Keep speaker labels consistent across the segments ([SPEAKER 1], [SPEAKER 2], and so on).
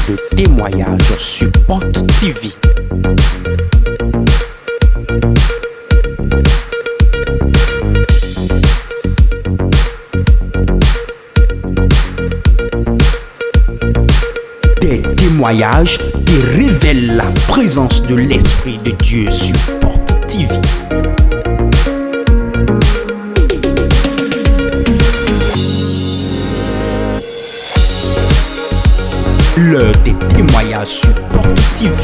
[SPEAKER 1] de témoignages sur Porte TV. Des témoignages qui révèlent la présence de l'Esprit de Dieu sur Porte TV. L'heure des témoignages sur Porte TV.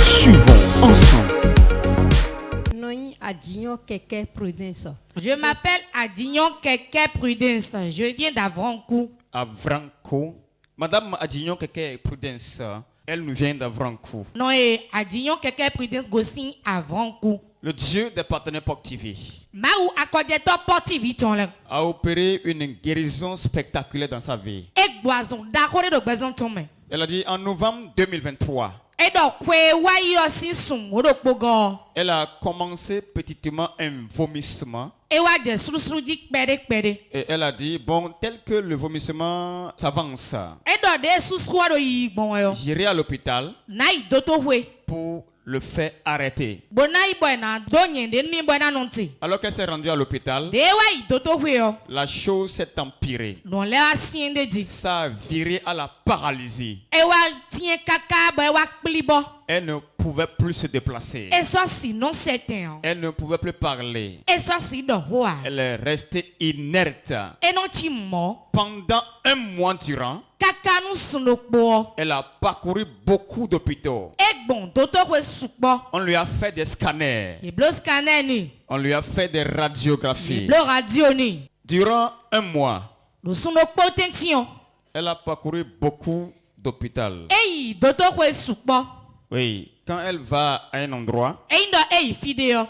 [SPEAKER 1] Suivons ensemble.
[SPEAKER 2] Je m'appelle Adignon Keke Prudence. Je viens d'Avrancourt.
[SPEAKER 3] Avrancourt. Madame Adignon Keke Prudence, elle nous vient d'Avrancourt.
[SPEAKER 2] Non, et Adignon Keke Prudence Gossin Avrancourt.
[SPEAKER 3] Le Dieu des partenaires Porte TV
[SPEAKER 2] Maou accordato Porte Viton là.
[SPEAKER 3] a opéré une guérison spectaculaire dans sa vie.
[SPEAKER 2] Et boison d'accord de boison tombe.
[SPEAKER 3] Elle a dit en novembre 2023.
[SPEAKER 2] Et donc kwe wa yo si sun odo pogo.
[SPEAKER 3] Elle a commencé petitement un vomissement.
[SPEAKER 2] Et wa de suru dik pede.
[SPEAKER 3] Et elle a dit, bon, tel que le vomissement s'avance,
[SPEAKER 2] Et donc de suru do yi bon yo.
[SPEAKER 3] j'irai à l'hôpital
[SPEAKER 2] Nai doto hwe.
[SPEAKER 3] pour le faire arrêter.
[SPEAKER 2] Bonai boy na do nyende mi boy na nonti.
[SPEAKER 3] Alors qu'elle s'est rendue à l'hôpital,
[SPEAKER 2] De wa yi doto hwe yo.
[SPEAKER 3] la chose s'est empirée.
[SPEAKER 2] Non le asiende di.
[SPEAKER 3] Ça a viré à la paralysie.
[SPEAKER 2] Et wa tien kaka boy wa klibo.
[SPEAKER 3] Elle ne pouvait plus se déplacer.
[SPEAKER 2] Et ça si non certain.
[SPEAKER 3] Elle ne pouvait plus parler.
[SPEAKER 2] Et ça si do hoa.
[SPEAKER 3] Elle est restée inerte.
[SPEAKER 2] Et non ti mo.
[SPEAKER 3] Pendant un mois durant,
[SPEAKER 2] Kaka nou sunokbo.
[SPEAKER 3] elle a parcouru beaucoup d'hôpitaux.
[SPEAKER 2] Et bon doto hwe sukbo.
[SPEAKER 3] On lui a fait des scanners.
[SPEAKER 2] E blo scanner ni.
[SPEAKER 3] On lui a fait des
[SPEAKER 2] E
[SPEAKER 3] radiographies.
[SPEAKER 2] blo radio ni.
[SPEAKER 3] Durant un mois,
[SPEAKER 2] Do sunokbo tention.
[SPEAKER 3] elle a parcouru beaucoup d'hôpitaux.
[SPEAKER 2] E doto hwe sukbo.
[SPEAKER 3] Oui, quand elle va à un endroit,
[SPEAKER 2] E ndo fideo.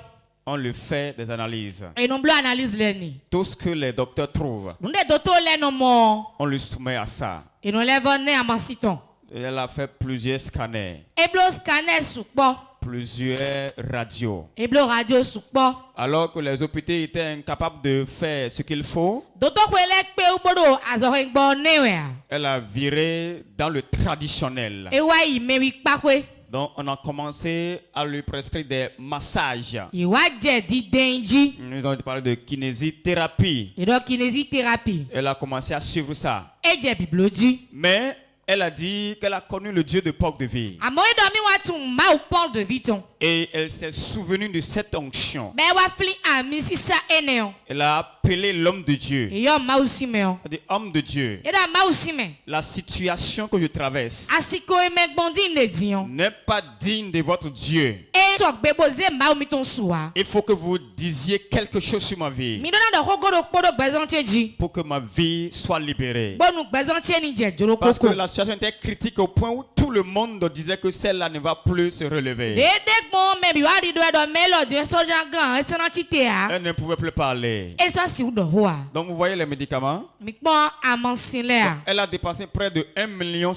[SPEAKER 3] on lui fait des analyses.
[SPEAKER 2] E non blo analyse le ni.
[SPEAKER 3] Tout ce que les docteurs trouvent,
[SPEAKER 2] Nde doto le no mo.
[SPEAKER 3] on lui soumet à ça.
[SPEAKER 2] E non le ne amasiton.
[SPEAKER 3] Et elle a fait plusieurs scanners,
[SPEAKER 2] E blo scanner sukbo.
[SPEAKER 3] plusieurs radios.
[SPEAKER 2] E blo radio sukbo.
[SPEAKER 3] Alors que les hôpitaux étaient incapables de faire ce qu'il faut,
[SPEAKER 2] Doto hwe le pe ubodo azohe gbo newe.
[SPEAKER 3] elle a viré dans le traditionnel.
[SPEAKER 2] E wa yi mewi kpakwe.
[SPEAKER 3] Donc on a commencé à lui prescrire des massages.
[SPEAKER 2] Iwa je di denji.
[SPEAKER 3] Nous avons parlé de kinésithérapie.
[SPEAKER 2] E do kinésithérapie.
[SPEAKER 3] Elle a commencé à suivre ça.
[SPEAKER 2] E je biblodi.
[SPEAKER 3] Mais elle a dit qu'elle a connu le Dieu de Porte de Vie.
[SPEAKER 2] Amo e do mi wa tun ma ou Paul de Viton.
[SPEAKER 3] Et elle s'est souvenue de cette onction.
[SPEAKER 2] Be wa fli ami sisa eneo.
[SPEAKER 3] Elle a appelé l'homme de Dieu.
[SPEAKER 2] E yo ma usi me o.
[SPEAKER 3] Elle a dit, homme de Dieu,
[SPEAKER 2] E da ma usi me.
[SPEAKER 3] la situation que je traverse
[SPEAKER 2] Asiko e me gbondi ne dion.
[SPEAKER 3] n'est pas digne de votre Dieu.
[SPEAKER 2] E tok beboze ma ou mi ton suwa.
[SPEAKER 3] Il faut que vous disiez quelque chose sur ma vie
[SPEAKER 2] Mi dona do kogodo podo gbezontie ji.
[SPEAKER 3] pour que ma vie soit libérée.
[SPEAKER 2] Bonu gbezontie ni je joro
[SPEAKER 3] Parce que
[SPEAKER 2] koko.
[SPEAKER 3] la situation était critique au point où tout le monde disait que celle-là ne va plus se relever.
[SPEAKER 2] Dede gbon me bi wa di do e do melo de soja gan e sana chite a.
[SPEAKER 3] Elle ne pouvait plus parler.
[SPEAKER 2] E so si u do hoa.
[SPEAKER 3] Donc vous voyez les médicaments.
[SPEAKER 2] Mi pon amansin le a.
[SPEAKER 3] Elle a dépensé près de 1,5 million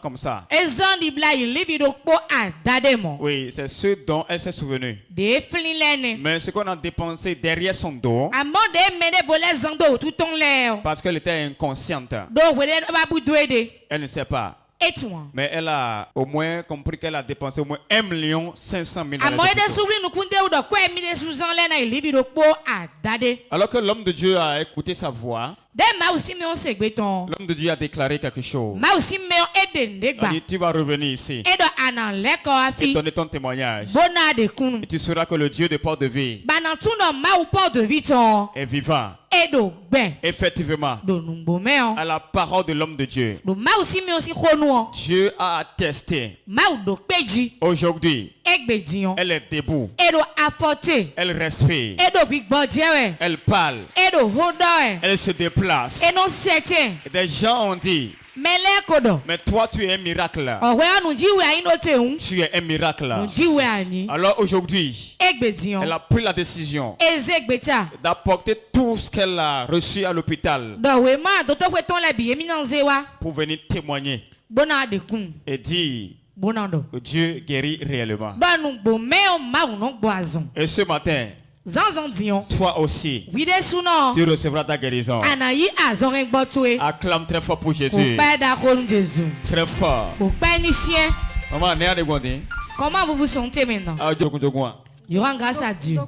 [SPEAKER 3] comme ça.
[SPEAKER 2] E zan di bla yi libi do po a dade mo.
[SPEAKER 3] Oui, c'est ce dont elle s'est souvenue.
[SPEAKER 2] De flin le ne.
[SPEAKER 3] Mais ce qu'on a dépensé derrière son dos,
[SPEAKER 2] Amo de me de vole zando tout ton le.
[SPEAKER 3] parce qu'elle était inconsciente,
[SPEAKER 2] Do wele ba bu doede.
[SPEAKER 3] elle ne sait pas.
[SPEAKER 2] Etouan.
[SPEAKER 3] Mais elle a au moins compris qu'elle a dépensé au moins 1,5 million.
[SPEAKER 2] Amo de souvri nou kunde ou do kwe mi de suzan le na libi do po a dade.
[SPEAKER 3] Alors que l'homme de Dieu a écouté sa voix,
[SPEAKER 2] De ma aussi me on segbeton.
[SPEAKER 3] l'homme de Dieu a déclaré quelque chose.
[SPEAKER 2] Ma aussi me on edende
[SPEAKER 3] Il a
[SPEAKER 2] gba.
[SPEAKER 3] dit, tu vas revenir ici
[SPEAKER 2] Edo anan leko
[SPEAKER 3] et
[SPEAKER 2] afi.
[SPEAKER 3] donner ton témoignage.
[SPEAKER 2] Bona de kun.
[SPEAKER 3] Et tu sauras que le Dieu de Porte de Vie
[SPEAKER 2] Banan tu no ma ou po de viton.
[SPEAKER 3] est vivant.
[SPEAKER 2] Edo ben.
[SPEAKER 3] Effectivement,
[SPEAKER 2] Do numbo me on.
[SPEAKER 3] à la parole de l'homme de Dieu,
[SPEAKER 2] Do ma aussi me aussi konu on.
[SPEAKER 3] Dieu a attesté.
[SPEAKER 2] Ma ou do peji.
[SPEAKER 3] Aujourd'hui,
[SPEAKER 2] Egbe dion.
[SPEAKER 3] elle est debout.
[SPEAKER 2] Edo afote.
[SPEAKER 3] Elle respire.
[SPEAKER 2] Edo big jewe.
[SPEAKER 3] Elle parle.
[SPEAKER 2] Edo hodoe.
[SPEAKER 3] Elle se déplace.
[SPEAKER 2] Eno certain.
[SPEAKER 3] Et des gens ont dit,
[SPEAKER 2] Mele kodo.
[SPEAKER 3] mais toi tu es un miracle.
[SPEAKER 2] Owe anu jiwe ayin no te un.
[SPEAKER 3] Tu es un miracle.
[SPEAKER 2] No jiwe ani.
[SPEAKER 3] Alors aujourd'hui,
[SPEAKER 2] Egbe dion.
[SPEAKER 3] elle a pris la décision
[SPEAKER 2] Ezegbeta.
[SPEAKER 3] d'apporter tout ce qu'elle a reçu à l'hôpital
[SPEAKER 2] Do we ma do to kweton le bi emi nan zewa.
[SPEAKER 3] pour venir témoigner
[SPEAKER 2] Bona de kun.
[SPEAKER 3] et dire
[SPEAKER 2] Bona do.
[SPEAKER 3] que Dieu guérit réellement.
[SPEAKER 2] Banu gbo me o ma un no gbo azun.
[SPEAKER 3] Et ce matin,
[SPEAKER 2] Zanzandion.
[SPEAKER 3] Toi aussi,
[SPEAKER 2] Oui, des sous-noms.
[SPEAKER 3] tu recevras ta guérison.
[SPEAKER 2] Anaï a zoreng botoué.
[SPEAKER 3] Acclame très fort pour
[SPEAKER 2] Pour
[SPEAKER 3] Jésus.
[SPEAKER 2] père d'Aaron Jésus.
[SPEAKER 3] Très fort.
[SPEAKER 2] Pour père Nicien.
[SPEAKER 3] Maman, n'est-ce pas de
[SPEAKER 2] Comment vous vous sentez maintenant? Je rends grâce à Dieu.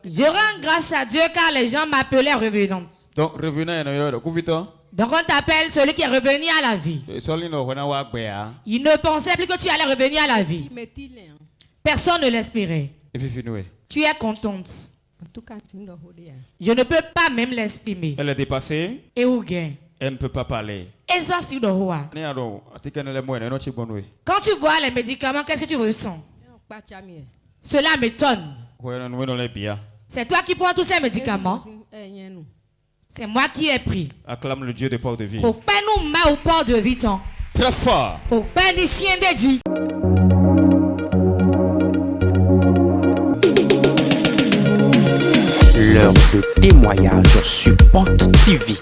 [SPEAKER 2] Je rends grâce à Dieu car les gens m'appelaient revenante.
[SPEAKER 3] Donc, revenons.
[SPEAKER 2] Donc on t'appelle celui qui est revenu à la vie. Il ne pensait plus que tu allais revenir à la vie. Personne ne l'espérait. Tu es contente. Je ne peux pas même l'exprimer.
[SPEAKER 3] Elle est dépassée.
[SPEAKER 2] Et où gain?
[SPEAKER 3] Elle ne peut pas parler.
[SPEAKER 2] Et ça, c'est de roi. Quand tu vois les médicaments, qu'est-ce que tu ressens? Cela m'étonne. C'est toi qui prends tous ces médicaments. C'est moi qui ai pris.
[SPEAKER 3] Acclame le Dieu de port de vie.
[SPEAKER 2] Pour pas nous mettre au port de vie.
[SPEAKER 3] Très fort.
[SPEAKER 2] Pour pas nous chien de dit.
[SPEAKER 1] L'heure de témoignage sur Porte TV.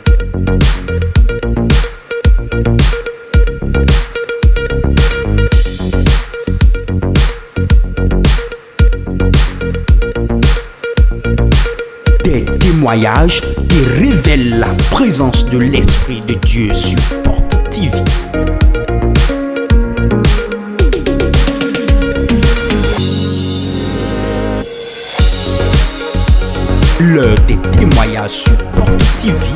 [SPEAKER 1] Des témoignages qui révèlent la présence de l'Esprit de Dieu sur Porte TV. L'heure des témoignages sur Porte TV.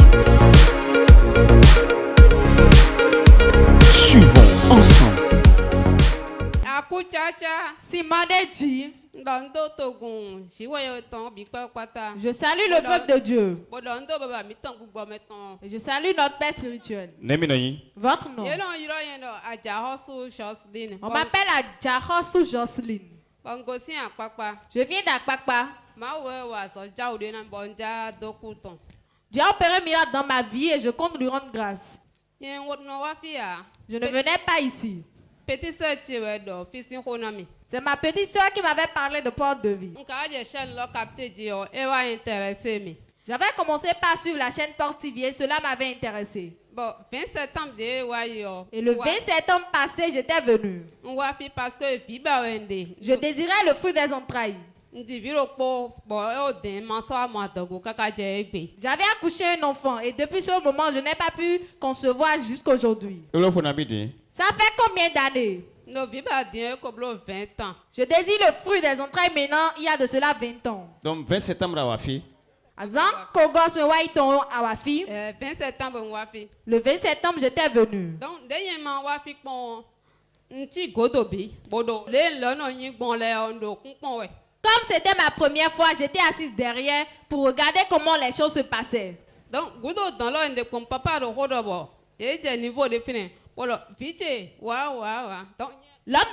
[SPEAKER 1] Suivons ensemble.
[SPEAKER 4] Je salue le peuple de Dieu. Et je salue notre Père spirituel. Votre nom. On m'appelle Adjahosu Jocelyne. Je viens d'Akpakpa. Dieu a opéré un miracle dans ma vie et je compte lui rendre grâce. Je ne venais pas ici. C'est ma petite soeur qui m'avait parlé de porte de vie. J'avais commencé par suivre la chaîne Porte TV et cela m'avait intéressé. Et le 20 septembre passé, j'étais venue. Je désirais le fruit des entrailles. J'avais accouché un enfant et depuis ce moment, je n'ai pas pu concevoir jusqu'à aujourd'hui. Ça fait combien d'années? Je désire le fruit des entrailles maintenant, il y a de cela 20 ans.
[SPEAKER 3] Donc, 20 septembre, à Wafi.
[SPEAKER 4] Le 20 septembre, j'étais venu. Comme c'était ma première fois, j'étais assise derrière pour regarder comment les choses se passaient.
[SPEAKER 5] Donc,
[SPEAKER 4] l'homme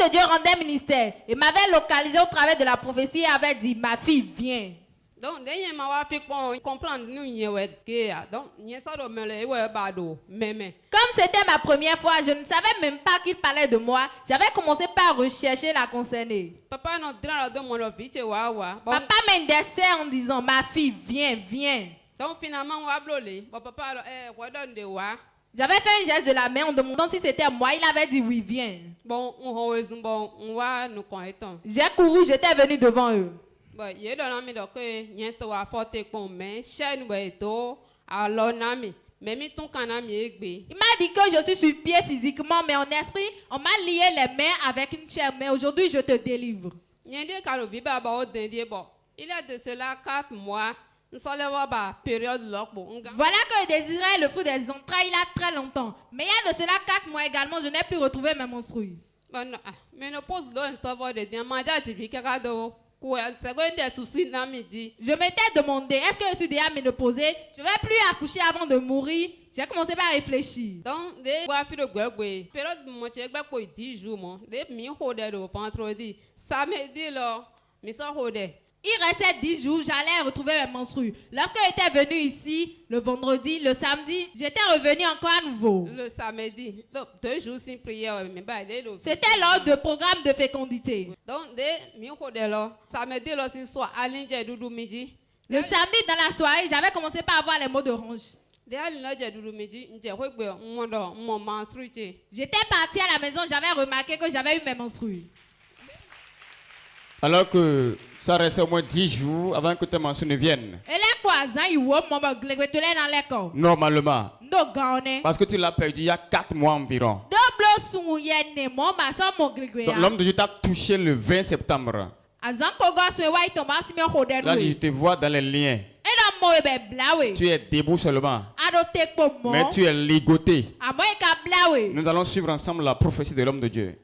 [SPEAKER 4] de Dieu rendait ministère et m'avait localisé au travers de la prophétie et avait dit, ma fille, viens.
[SPEAKER 5] Donc,
[SPEAKER 4] comme c'était ma première fois, je ne savais même pas qu'il parlait de moi. J'avais commencé par rechercher la concernée. Papa m'indexait en disant, ma fille, viens, viens.
[SPEAKER 5] Donc, finalement,
[SPEAKER 4] j'avais fait un geste de la main en demandant si c'était moi. Il avait dit oui, viens. J'ai couru, j'étais venu devant eux. Il m'a dit que je suis sur pied physiquement, mais en esprit, on m'a lié les mains avec une chaîne. Mais aujourd'hui, je te délivre.
[SPEAKER 5] Il y a de cela 4 mois.
[SPEAKER 4] Voilà que je désirais le fruit des entrailles il y a très longtemps. Mais il y a de cela 4 mois également, je n'ai plus retrouvé mes menstrues. Je m'étais demandé, est-ce que je suis déjà ménopausée? Je ne vais plus accoucher avant de mourir. J'ai commencé par réfléchir. Il restait 10 jours, j'allais retrouver mes menstrues. Lorsque j'étais venue ici, le vendredi, le samedi, j'étais revenue encore à nouveau.
[SPEAKER 5] Le samedi, 2 jours sans prière.
[SPEAKER 4] C'était lors de programme de fécondité.
[SPEAKER 5] Donc, samedi,
[SPEAKER 4] le samedi dans la soirée, j'avais commencé par avoir les maux de ronge. J'étais partie à la maison, j'avais remarqué que j'avais eu mes menstrues.
[SPEAKER 3] Alors que ça reste au moins 10 jours avant que tes menstrues ne viennent. Normalement. Parce que tu l'as perdu il y a 4 mois environ. L'homme de Dieu t'a touché le 20 septembre. Là, je te vois dans les liens. Tu es debout seulement. Mais tu es ligoté. Nous allons suivre ensemble la prophétie de l'homme de Dieu.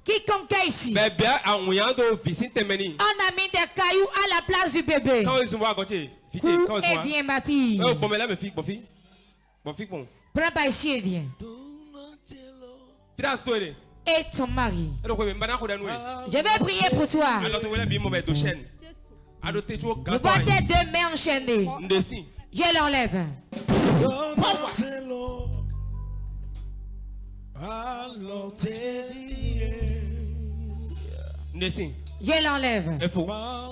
[SPEAKER 2] Quiconque est ici, on a mis des cailloux à la place du bébé. Et viens ma fille. Prends pas ici et viens. Et ton mari. Je vais prier pour toi. Je vois tes 2 mains enchaînées. Je l'enlève. Je l'enlève.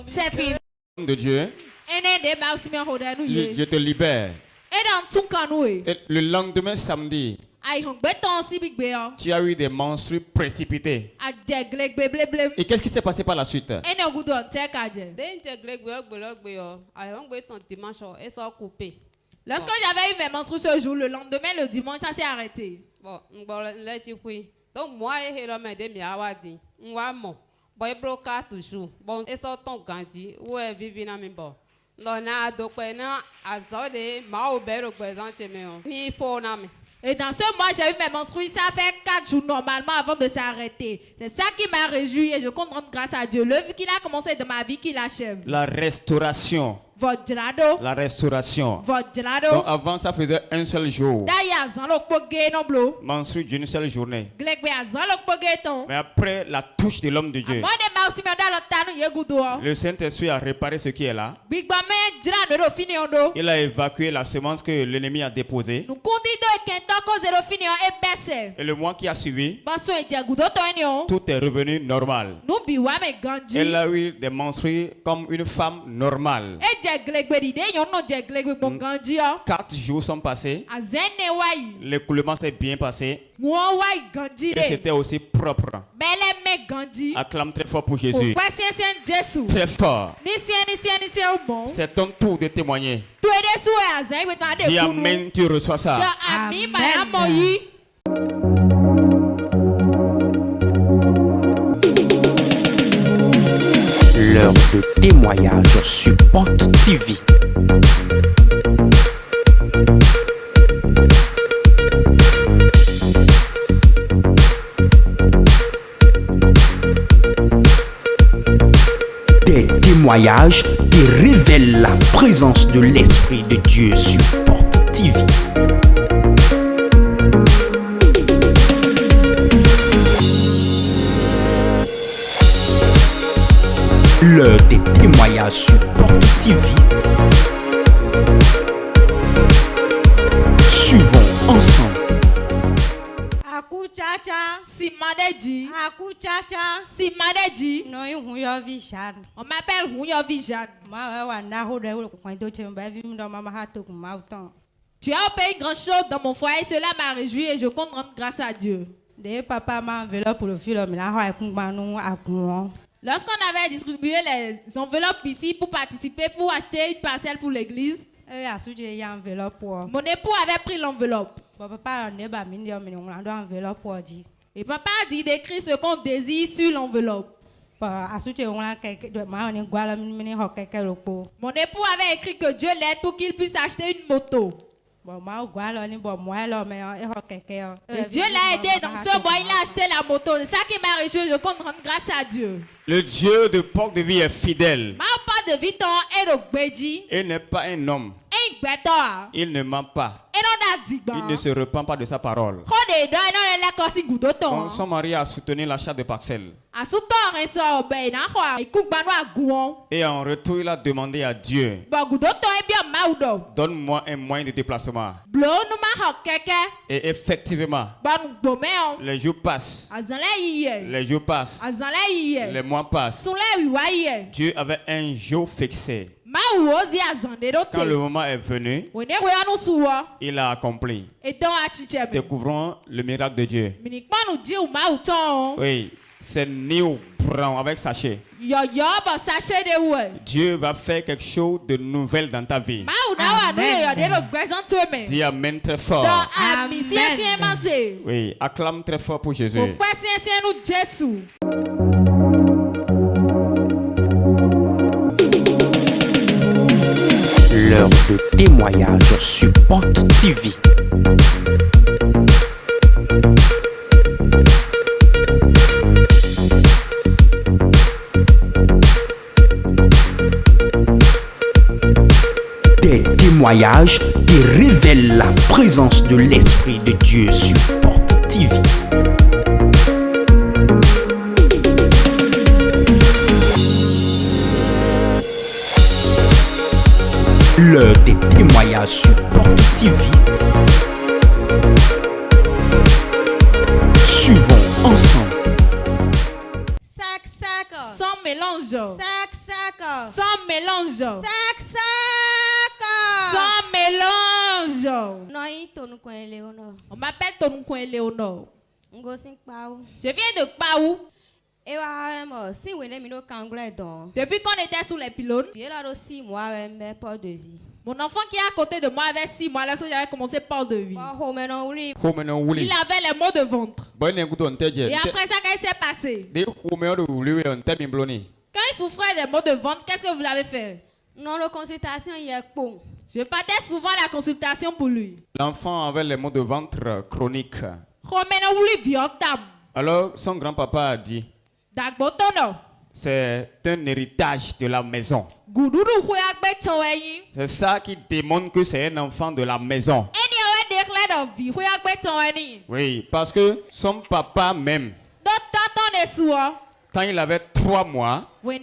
[SPEAKER 2] C'est fini.
[SPEAKER 3] De Dieu, je te libère. Et le lendemain samedi, tu as eu des menstrues précipitées. Et qu'est-ce qui s'est passé par la suite?
[SPEAKER 4] Lorsque j'avais eu mes menstrues ce jour, le lendemain, le dimanche, ça s'est arrêté. Donc moi, je et dans ce mois, j'ai eu mes menstrues. Ça fait 4 jours normalement avant de s'arrêter. C'est ça qui m'a réjoui et je compte rendre grâce à Dieu. Le vu qu'il a commencé dans ma vie, qu'il achève.
[SPEAKER 3] La restauration. La restauration. Donc avant, ça faisait un seul jour. Menstrues d'une seule journée. Mais après la touche de l'homme de Dieu, le Saint-Esprit a réparé ce qui est là. Il a évacué la semence que l'ennemi a déposée. Et le mois qui a suivi, tout est revenu normal. Elle a eu des menstrues comme une femme normale. 4 jours sont passés. L'écoulement s'est bien passé. Et c'était aussi propre. Acclame très fort pour Jésus. Très fort. C'est ton tour de témoigner. Dis amen, tu reçois ça.
[SPEAKER 1] L'heure de témoignage sur Porte TV. Des témoignages qui révèlent la présence de l'Esprit de Dieu sur Porte TV. L'heure des témoignages sur Porte TV. Suivons ensemble.
[SPEAKER 4] On m'appelle Huyo Vijan. Tu as opéré grand chose dans mon foyer, cela m'a réjoui et je compte rendre grâce à Dieu. Lorsqu'on avait distribué les enveloppes ici pour participer, pour acheter une parcelle pour l'église, mon époux avait pris l'enveloppe. Et papa a dit d'écrire ce qu'on désire sur l'enveloppe. Mon époux avait écrit que Dieu l'aide pour qu'il puisse acheter une moto. Et Dieu l'a aidé dans ce mois, il a acheté la moto. C'est ça qui m'a réjoui, je compte rendre grâce à Dieu.
[SPEAKER 3] Le Dieu de Porte de Vie est fidèle. Il n'est pas un homme. Il ne ment pas. Il ne se repent pas de sa parole. Son mari a soutenu l'achat de parcelles. Et en retour, il a demandé à Dieu: donne-moi un moyen de déplacement. Et effectivement, les jours passent. Les jours passent. Les mois passent. Dieu avait un jour fixé. Quand le moment est venu, il a accompli. Découvrons le miracle de Dieu. Oui, C'est new brown avec sachet. Dieu va faire quelque chose de nouvel dans ta vie.
[SPEAKER 2] Amen.
[SPEAKER 3] Dis amen très fort.
[SPEAKER 2] Amen.
[SPEAKER 3] Oui, acclame très fort pour Jésus.
[SPEAKER 1] L'heure de témoignage sur Porte TV. Des témoignages qui révèlent la présence de l'Esprit de Dieu sur Porte TV. L'heure des témoignages sur Porte TV. Suivons ensemble.
[SPEAKER 4] Sac, sac.
[SPEAKER 2] Sans mélange.
[SPEAKER 4] Sac, sac.
[SPEAKER 2] Sans mélange.
[SPEAKER 4] Sac, sac.
[SPEAKER 2] Sans mélange.
[SPEAKER 4] On
[SPEAKER 2] m'appelle Tonoukouen Léonore. Je viens de Paou. Depuis qu'on était sous les pylônes, mon enfant qui est à côté de moi avait 6 mois, là j'avais commencé Port de vie. Il avait les maux de ventre. Et après ça, qu'est-ce qui s'est passé? Quand il souffrait des maux de ventre, qu'est-ce que vous l'avez fait? Je partais souvent à la consultation pour lui.
[SPEAKER 3] L'enfant avait les maux de ventre chroniques. Alors son grand-papa a dit, c'est un héritage de la maison. C'est ça qui démontre que c'est un enfant de la maison. Oui, parce que son papa même, quand il avait 3 mois, il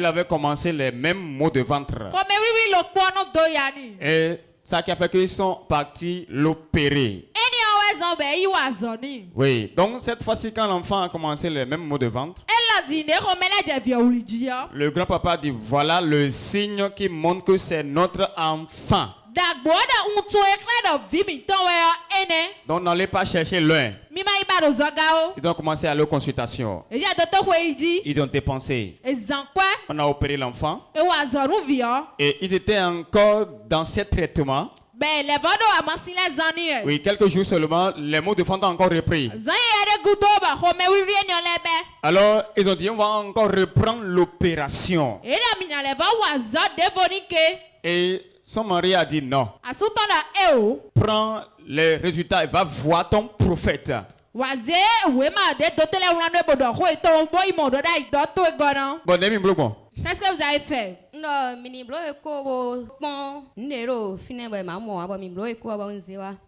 [SPEAKER 3] avait commencé les mêmes maux de ventre. Et ça qui a fait qu'ils sont partis l'opérer. Oui, donc cette fois-ci quand l'enfant a commencé les mêmes maux de ventre, le grand-papa dit, voilà le signe qui montre que c'est notre enfant. Donc n'allez pas chercher loin. Ils ont commencé à aller aux consultations. Ils ont dépensé. On a opéré l'enfant. Et ils étaient encore dans ce traitement. Oui, quelques jours seulement, les maux de ventre ont encore repris. Alors, ils ont dit, on va encore reprendre l'opération. Et son mari a dit non. Prends les résultats et va voir ton prophète. Bon,
[SPEAKER 2] qu'est-ce que vous avez fait?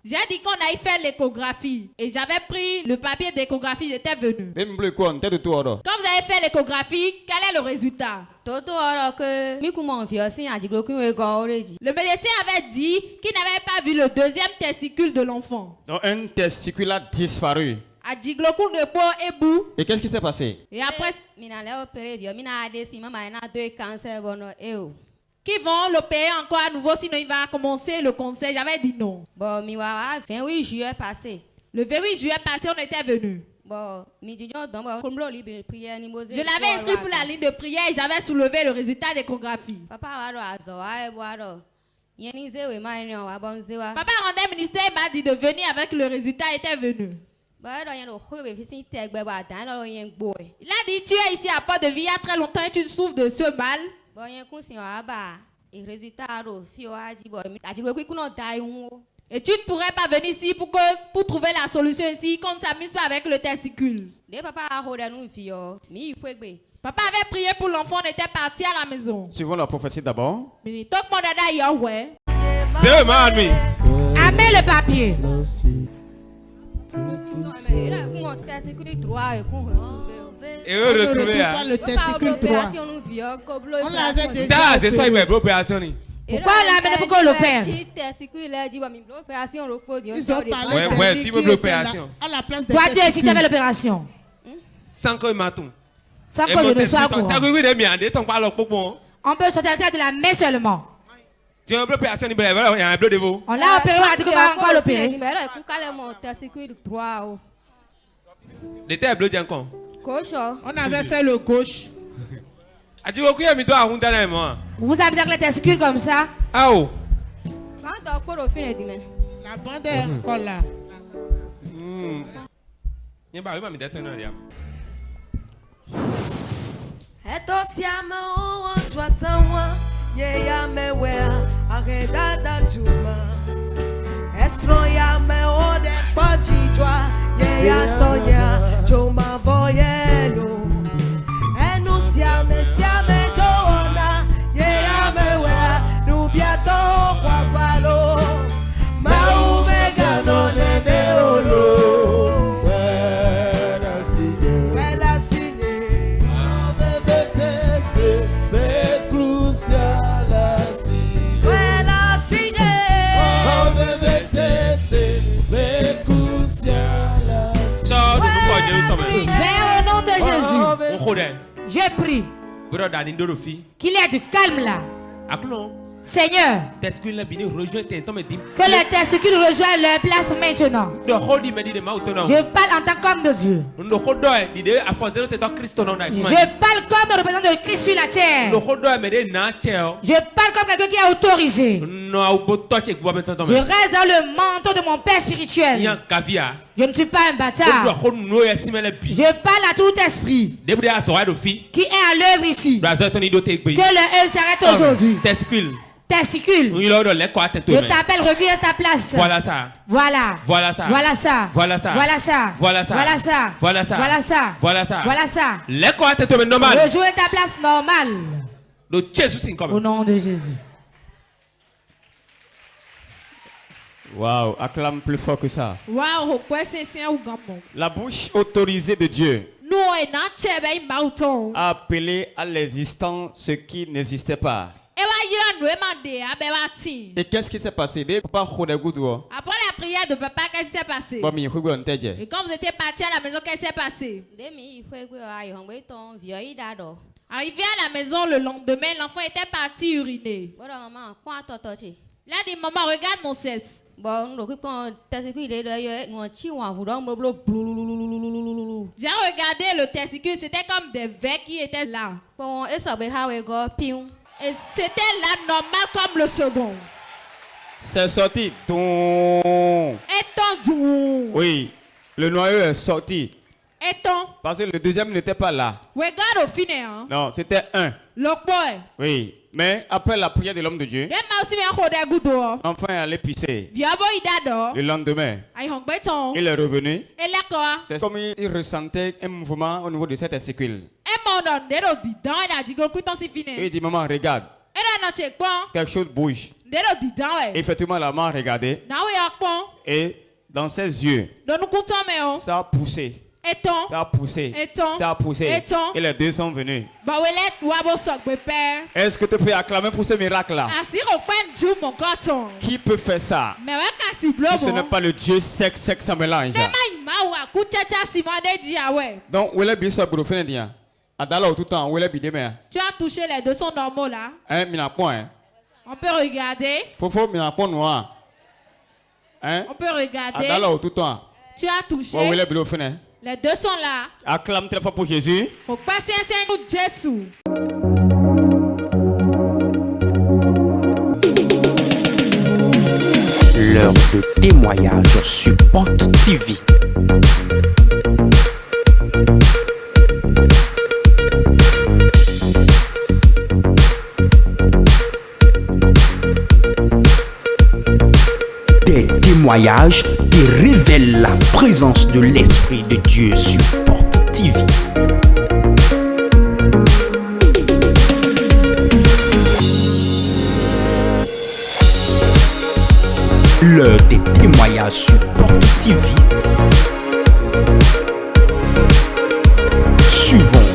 [SPEAKER 2] J'ai dit qu'on allait faire l'échographie. Et j'avais pris le papier d'échographie, j'étais venu. Quand vous avez fait l'échographie, quel est le résultat? Le médecin avait dit qu'il n'avait pas vu le 2e testicule de l'enfant.
[SPEAKER 3] Donc un testicule a disparu.
[SPEAKER 2] Et
[SPEAKER 3] qu'est-ce qui s'est passé?
[SPEAKER 2] Et après, qui vont l'opérer encore à nouveau, sinon il va commencer le conseil. J'avais dit non. Le 28 juillet passé, on était venu. Je l'avais inscrit pour la ligne de prière et j'avais soulevé le résultat d'échographie. Papa rendait ministère, il m'a dit de venir avec le résultat, il était venu. Il a dit, tu es ici à Port de Vie il y a très longtemps et tu souffres de ce mal. Et tu ne pourrais pas venir ici pour trouver la solution ici, qu'on ne s'amuse pas avec le testicule. Papa avait prié pour l'enfant, on était parti à la maison.
[SPEAKER 3] Suivons la prophétie d'abord.
[SPEAKER 2] C'est
[SPEAKER 6] Amène
[SPEAKER 2] le papier.
[SPEAKER 6] Et retrouver
[SPEAKER 2] le testicule droit.
[SPEAKER 6] On l'avait déjà. C'est ça, il veut l'opération.
[SPEAKER 2] Pourquoi on l'a amené pour qu'on l'opère?
[SPEAKER 6] Ils ont parlé de l'opération.
[SPEAKER 2] Toi, tu es ici, tu avais l'opération.
[SPEAKER 6] Sans que matou.
[SPEAKER 2] Sans que je ne sois au courant. On peut sortir de la main seulement.
[SPEAKER 6] Tu as une opération, il y a un bleu de vous.
[SPEAKER 2] On l'a opéré, on a dit qu'on va encore l'opérer.
[SPEAKER 6] L'été bleu dit encore.
[SPEAKER 4] Gauche.
[SPEAKER 2] On avait fait le gauche.
[SPEAKER 4] Vous avez avec les testicules comme ça?
[SPEAKER 6] Ah oh.
[SPEAKER 4] La
[SPEAKER 2] bande est encore là.
[SPEAKER 4] J'ai pris qu'il y ait du calme là. Seigneur, que les testicules rejoignent leur place maintenant. Je parle en tant qu'homme de Dieu. Je parle comme représentant de Christ sur la terre. Je parle comme quelqu'un qui est autorisé. Je reste dans le manteau de mon Père spirituel. Je ne suis pas un bâtard. Je parle à tout esprit qui est à l'œuvre ici. Que l'œuvre s'arrête aujourd'hui. Testicule. Je t'appelle, reviens à ta place.
[SPEAKER 6] Voilà ça.
[SPEAKER 4] Voilà.
[SPEAKER 6] Voilà ça.
[SPEAKER 4] Voilà ça.
[SPEAKER 6] Voilà ça.
[SPEAKER 4] Voilà ça.
[SPEAKER 6] Voilà ça.
[SPEAKER 4] Voilà ça.
[SPEAKER 6] Voilà ça.
[SPEAKER 4] Voilà ça.
[SPEAKER 6] Voilà ça.
[SPEAKER 4] Voilà ça.
[SPEAKER 6] Normal.
[SPEAKER 4] Rejoins ta place normale. Au nom de Jésus.
[SPEAKER 3] Waouh, acclame plus fort que ça.
[SPEAKER 2] Waouh, quoi c'est ou gambon.
[SPEAKER 3] La bouche autorisée de Dieu a appelé à l'existence ce qui n'existait pas. Et qu'est-ce qui s'est passé?
[SPEAKER 2] Après la prière de papa, qu'est-ce qui s'est passé? Et quand vous étiez parti à la maison, qu'est-ce qui s'est passé? Arrivé à la maison le lendemain, l'enfant était parti uriner. Il a dit, maman, regarde mon cesse. J'ai regardé le testicule, c'était comme des vers qui étaient là. Et c'était là normal comme le second.
[SPEAKER 3] C'est sorti. Oui, le noyau est sorti. Parce que le deuxième n'était pas là. Non, c'était un. Oui, mais après la prière de l'homme de Dieu, l'enfant est allé pisser. Le lendemain, il est revenu. C'est comme il ressentait un mouvement au niveau de cette testicule. Il dit, maman, regarde. Quelque chose bouge. Effectivement, la maman a regardé. Et dans ses yeux, ça a poussé. Ça a poussé. Ça a poussé. Et les deux sont venus. Est-ce que tu peux acclamer pour ce miracle-là? Qui peut faire ça? Si ce n'est pas le Dieu sec, ça mélange. Donc, où est le bisou pour faire bien? Adala tout temps, où est le bidé?
[SPEAKER 2] Tu as touché les deux sons normaux là.
[SPEAKER 3] Hein, mina point.
[SPEAKER 2] On peut regarder.
[SPEAKER 3] Faut mina point noir. Hein?
[SPEAKER 2] On peut regarder.
[SPEAKER 3] Adala tout temps.
[SPEAKER 2] Tu as touché.
[SPEAKER 3] Où est le bidé fait?
[SPEAKER 2] Les deux sont là.
[SPEAKER 3] Acclame très fort pour Jésus.
[SPEAKER 2] Faut passer un signe pour Jésus.
[SPEAKER 1] L'heure de témoignage sur Porte TV. Des témoignages qui révèlent la présence de l'Esprit de Dieu sur Porte TV. L'heure des témoignages sur Porte TV. Suivons